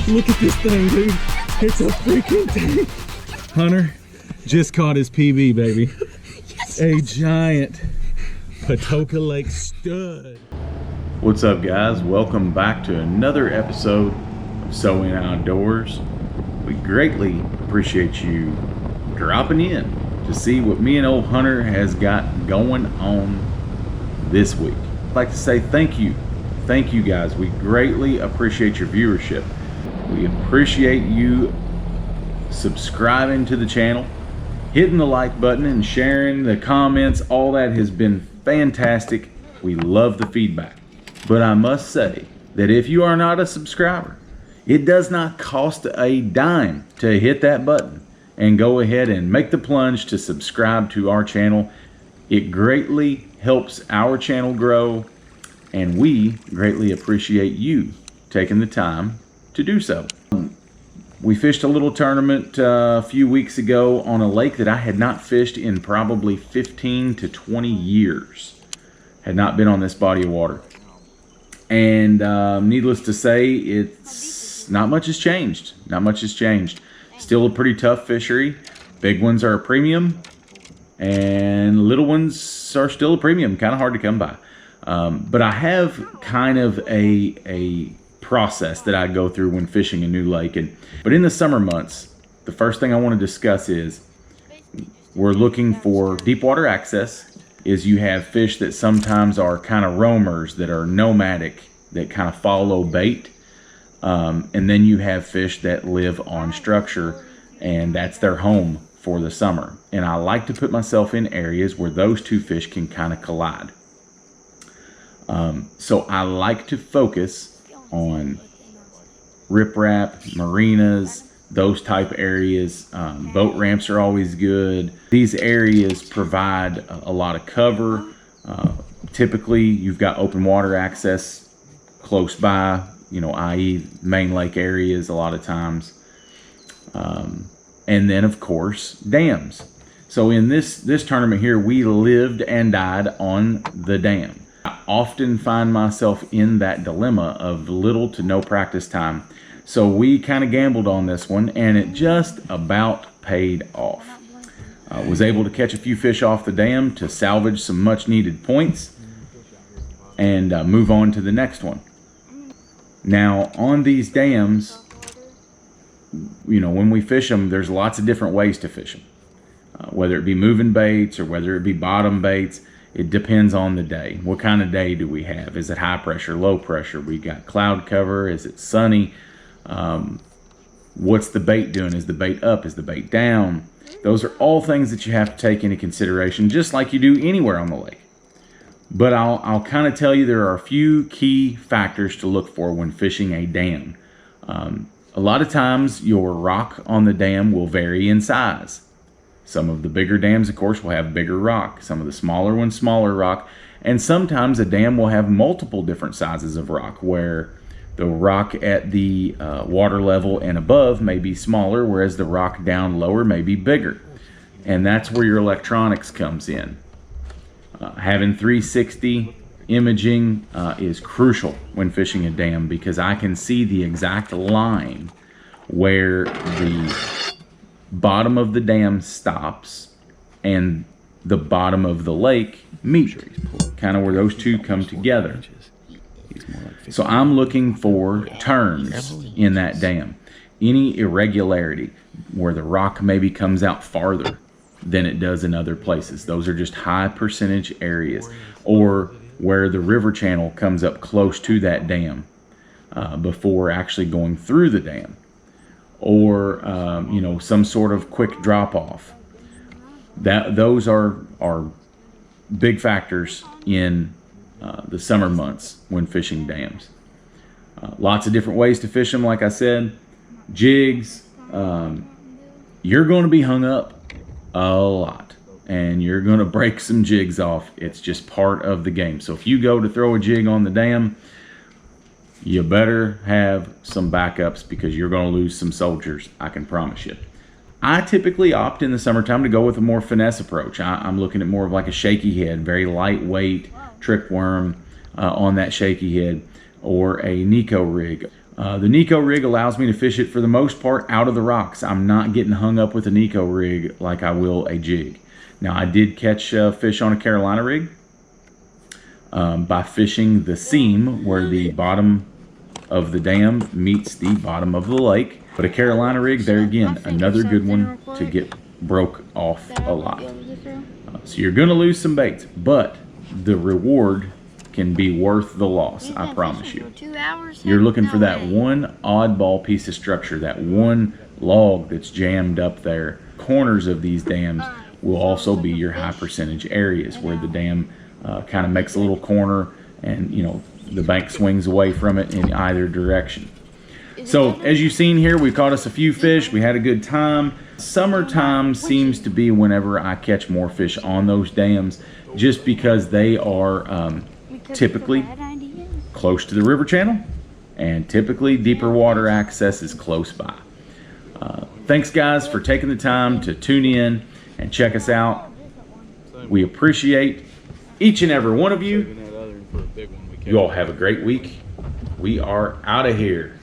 Look at this thing, dude. It's a freaking thing. Hunter just caught his PB, baby. Yes, a giant Patoka Lake stud. What's up, guys? Welcome back to another episode of So In Outdoors. We greatly appreciate you dropping in to see what me and old Hunter has got going on this week. I'd like to say thank you. Thank you, guys. We greatly appreciate your viewership. We appreciate you subscribing to the channel, hitting the like button, and sharing the comments. All that has been fantastic. We love the feedback. But I must say that if you are not a subscriber, it does not cost a dime to hit that button and go ahead and make the plunge to subscribe to our channel. It greatly helps our channel grow, and we greatly appreciate you taking the time to do so. We fished a little tournament a few weeks ago on a lake that I had not fished in probably 15 to 20 years. Had not been on this body of water. And needless to say, it's not much has changed. Not much has changed. Still a pretty tough fishery. Big ones are a premium, and little ones are still a premium. Kind of hard to come by. But I have kind of a process that I go through when fishing a new lake. But in the summer months, the first thing I want to discuss is we're looking for deep water access. Is you have fish that sometimes are kind of roamers, that are nomadic, that kind of follow bait. And then you have fish that live on structure, and that's their home for the summer. And I like to put myself in areas where those two fish can kind of collide. So I like to focus on riprap, marinas, those type areas. Boat ramps are always good. These areas provide a lot of cover. Typically, you've got open water access close by, i.e. main lake areas a lot of times. And then, of course, dams. So in this tournament here, we lived and died on the dam. I often find myself in that dilemma of little to no practice time. So we kind of gambled on this one, and it just about paid off. Was able to catch a few fish off the dam to salvage some much needed points and move on to the next one. Now on these dams, when we fish them, there's lots of different ways to fish them. Whether it be moving baits or whether it be bottom baits, it depends on the day. What kind of day do we have? Is it high pressure, low pressure? We got cloud cover? Is it sunny? What's the bait doing? Is the bait up? Is the bait down? Those are all things that you have to take into consideration, just like you do anywhere on the lake. But I'll kind of tell you there are a few key factors to look for when fishing a dam. A lot of times your rock on the dam will vary in size. Some of the bigger dams, of course, will have bigger rock. Some of the smaller ones, smaller rock. And sometimes a dam will have multiple different sizes of rock, where the rock at the water level and above may be smaller, whereas the rock down lower may be bigger. And that's where your electronics comes in. Having 360 imaging is crucial when fishing a dam, because I can see the exact line where the bottom of the dam stops and the bottom of the lake meet, kind of where those two come together. So I'm looking for turns in that dam, any irregularity where the rock maybe comes out farther than it does in other places. Those are just high percentage areas, or where the river channel comes up close to that dam before actually going through the dam, or some sort of quick drop off. Those are big factors in the summer months when fishing dams. Lots of different ways to fish them. Like I said, jigs. You're going to be hung up a lot, and you're going to break some jigs off. It's just part of the game. So if you go to throw a jig on the dam, you better have some backups, because you're going to lose some soldiers, I can promise you. I typically opt in the summertime to go with a more finesse approach. I'm looking at more of like a shaky head, very lightweight trick worm on that shaky head, or a Nico rig, The Nico rig allows me to fish it for the most part out of the rocks. I'm not getting hung up with a Nico rig like I will a jig. Now, I did catch fish on a Carolina rig by fishing the seam where the bottom of the dam meets the bottom of the lake. But a Carolina rig, there again, another good one to get broke off a lot. So you're going to lose some baits, but the reward can be worth the loss, I promise you. You're looking for that one oddball piece of structure, that one log that's jammed up there. Corners of these dams will also be your high percentage areas where the dam kind of makes a little corner and, you know, the bank swings away from it in either direction. So as you've seen here, we caught us a few fish. We had a good time. Summertime seems to be whenever I catch more fish on those dams, just because they are typically close to the river channel, and typically deeper water access is close by. Thanks guys for taking the time to tune in and check us out. We appreciate each and every one of you. You all have a great week. We are out of here.